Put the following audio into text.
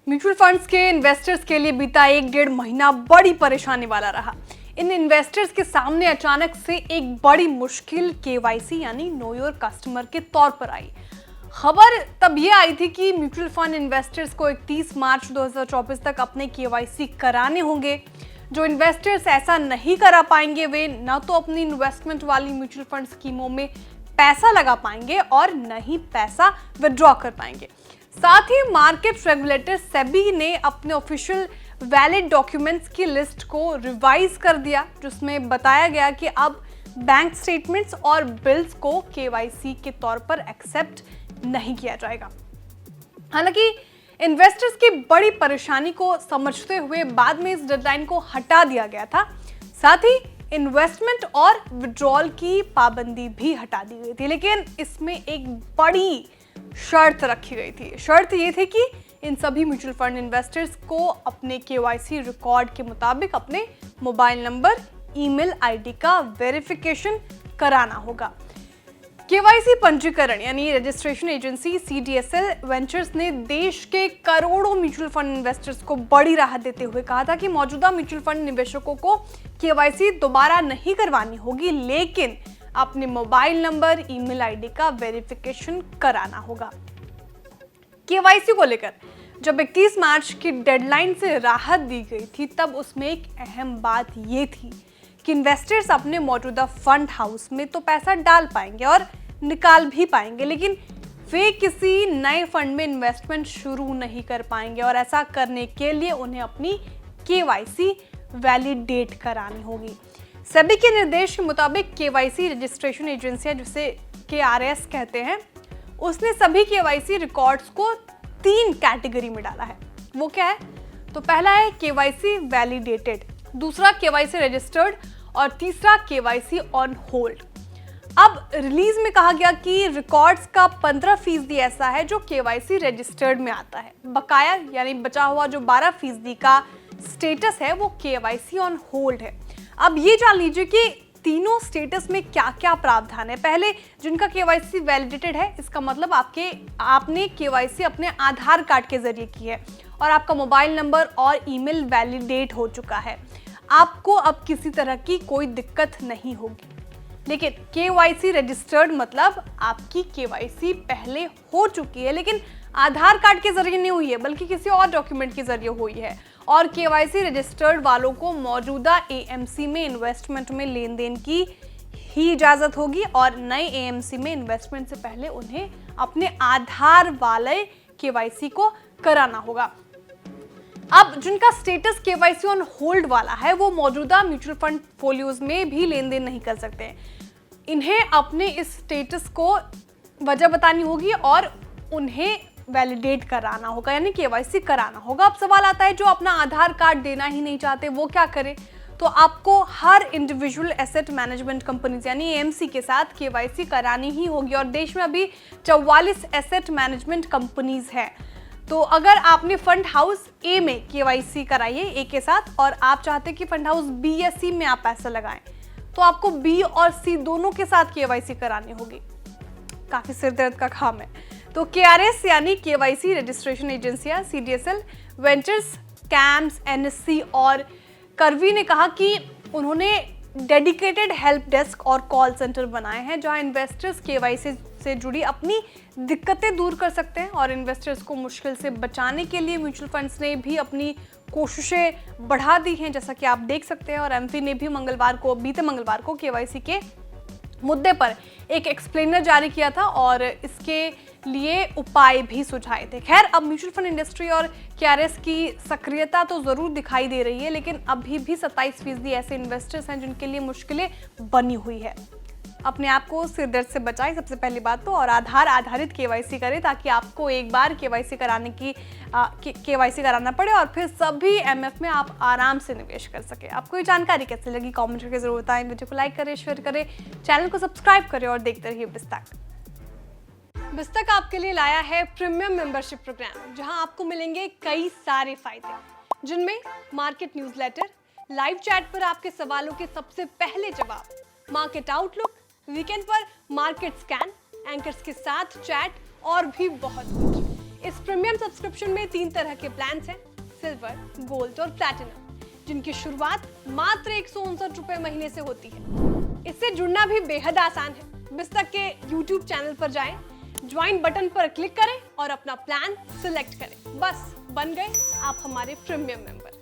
Mutual funds के investors के लिए बीता 1-1.5 महीना बड़ी परेशानी वाला रहा। इन इन्वेस्टर्स के सामने अचानक से एक बड़ी मुश्किल केवाईसी यानी नो योर कस्टमर के तौर पर आई। खबर तब ये आई थी कि म्यूचुअल फंड इन्वेस्टर्स को 31 मार्च 2024 तक अपने केवाईसी कराने होंगे। जो इन्वेस्टर्स ऐसा नहीं करा पाएंगे वे न तो अपनी इन्वेस्टमेंट वाली म्यूचुअल फंड स्कीमों में पैसा लगा पाएंगे और न ही पैसा विड्रॉ कर पाएंगे। साथ ही मार्केट रेगुलेटर सेबी ने अपने ऑफिशियल वैलिड डॉक्यूमेंट्स की लिस्ट को रिवाइज कर दिया, जिसमें बताया गया कि अब बैंक स्टेटमेंट्स और बिल्स को केवाईसी के तौर पर एक्सेप्ट नहीं किया जाएगा। हालांकि इन्वेस्टर्स की बड़ी परेशानी को समझते हुए बाद में इस डेडलाइन को हटा दिया गया था। साथ ही इन्वेस्टमेंट और विड्रॉल की पाबंदी भी हटा दी गई थी, लेकिन इसमें एक बड़ी शर्त रखी गई थी। शर्त ये थी कि इन सभी म्यूचुअल फंड इन्वेस्टर्स को अपने केवाईसी रिकॉर्ड के मुताबिक अपने मोबाइल नंबर, ईमेल आईडी का वेरिफिकेशन कराना होगा। केवाईसी पंजीकरण यानी रजिस्ट्रेशन एजेंसी सीडीएसएल वेंचर्स ने देश के करोड़ों म्यूचुअल फंड इन्वेस्टर्स को बड़ी राहत देते हुए कहा था कि मौजूदा म्यूचुअल फंड निवेशकों को केवाईसी दोबारा नहीं करवानी होगी, लेकिन अपने मोबाइल नंबर, ईमेल आईडी का वेरिफिकेशन कराना होगा। केवाईसी को लेकर जब 31 मार्च की डेडलाइन से राहत दी गई थी, तब उसमें एक अहम बात ये थी कि इन्वेस्टर्स अपने मौजूदा फंड हाउस में तो पैसा डाल पाएंगे और निकाल भी पाएंगे, लेकिन वे किसी नए फंड में इन्वेस्टमेंट शुरू नहीं कर पाएंगे और ऐसा करने के लिए उन्हें अपनी केवाईसी वैलिडेट करानी होगी। सेबी के निर्देश के मुताबिक केवाईसी रजिस्ट्रेशन एजेंसियां, जिसे केआरएस कहते हैं, उसने सभी केवाईसी रिकॉर्ड्स को 3 कैटेगरी में डाला है। वो क्या है? तो पहला है केवाईसी वैलिडेटेड, दूसरा केवाईसी रजिस्टर्ड और तीसरा केवाईसी ऑन होल्ड। अब रिलीज में कहा गया कि रिकॉर्ड्स का 15% ऐसा है जो केवाईसी रजिस्टर्ड में आता है। बकाया यानी बचा हुआ जो 12% का स्टेटस है वो केवाईसी ऑन होल्ड है। अब ये जान लीजिए कि तीनों स्टेटस में क्या क्या प्रावधान है। पहले जिनका केवाईसी वैलिडेटेड है, इसका मतलब आपने केवाईसी अपने आधार कार्ड के जरिए की है और आपका मोबाइल नंबर और ईमेल वैलिडेट हो चुका है। आपको अब किसी तरह की कोई दिक्कत नहीं होगी। लेकिन केवाईसी रजिस्टर्ड मतलब आपकी केवाईसी पहले हो चुकी है, लेकिन आधार कार्ड के जरिए नहीं हुई है, बल्कि किसी और डॉक्यूमेंट के जरिए हुई है। और केवाईसी रजिस्टर्ड वालों को मौजूदा एएमसी में इन्वेस्टमेंट में लेन देन की ही इजाजत होगी और नए एएमसी में इन्वेस्टमेंट से पहले उन्हें अपने आधार वाले केवाईसी को कराना होगा। अब जिनका स्टेटस केवाईसी ऑन होल्ड वाला है, वो मौजूदा म्यूचुअल फंड फोलियोज में भी लेन देन नहीं कर सकते। इन्हें अपने इस स्टेटस को वजह बतानी होगी और उन्हें वैलिडेट कराना होगा, यानी केवाईसी कराना होगा। अब सवाल आता है, जो अपना आधार कार्ड देना ही नहीं चाहते वो क्या करें? तो आपको हर इंडिविजुअल एसेट मैनेजमेंट कंपनीज यानी एएमसी के साथ केवाईसी करानी ही होगी और देश में अभी 44 एसेट मैनेजमेंट कंपनीज हैं। तो अगर आपने फंड हाउस ए में केवाईसी कराई है ए के साथ और आप चाहते कि फंड हाउस बी या सी में आप पैसा लगाएं, तो आपको बी और सी दोनों के साथ केवाईसी करानी होगी। काफी सिरदर्द का काम है। तो केआरएस यानी केवाईसी रजिस्ट्रेशन एजेंसियां सीडीएसएल वेंचर्स, कैम्स, एनएससी और करवी ने कहा कि उन्होंने डेडिकेटेड हेल्प डेस्क और कॉल सेंटर बनाए हैं, जहां इन्वेस्टर्स केवाईसी से जुड़ी अपनी दिक्कतें दूर कर सकते हैं और इन्वेस्टर्स को मुश्किल से बचाने के लिए म्यूचुअल फंड्स ने भी अपनी कोशिशें बढ़ा दी हैं, जैसा कि आप देख सकते हैं। और एमफी ने भी बीते मंगलवार को केवाईसी के मुद्दे पर एक एक्सप्लेनर जारी किया था और इसके लिए उपाय भी सुझाए थे। खैर, अब म्यूचुअल फंड इंडस्ट्री और केआरएस की सक्रियता तो जरूर दिखाई दे रही है, लेकिन अभी भी 27% ऐसे इन्वेस्टर्स हैं जिनके लिए मुश्किलें बनी हुई है। अपने आप को सिरदर्द से बचाएं सबसे पहली बात तो, और आधार आधारित केवाईसी करें ताकि आपको एक बार केवाईसी कराना पड़े और फिर सभी एमएफ में आप आराम से निवेश कर सके। आपको ये जानकारी कैसे लगी कमेंट करके जरूर बताएं। वीडियो को लाइक करें, शेयर करें, चैनल को सब्सक्राइब करें और देखते रहिए बिस्तक। बिस्तक आपके लिए लाया है प्रीमियम मेंबरशिप प्रोग्राम, जहां आपको मिलेंगे कई सारे फायदे, जिनमें मार्केट न्यूज़लेटर, लाइव चैट पर आपके सवालों के सबसे पहले जवाब, मार्केट आउटलुक, वीकेंड पर मार्केट स्कैन, एंकर्स के साथ चैट और भी बहुत कुछ। इस प्रीमियम सब्सक्रिप्शन में 3 तरह के प्लान हैं, सिल्वर, गोल्ड और प्लैटिनम, जिनकी शुरुआत मात्र 159 रुपए महीने से होती है। इससे जुड़ना भी बेहद आसान है। बिस्तक के YouTube चैनल पर जाएं, ज्वाइन बटन पर क्लिक करें और अपना प्लान सिलेक्ट करें। बस बन गए आप हमारे प्रीमियम मेंबर।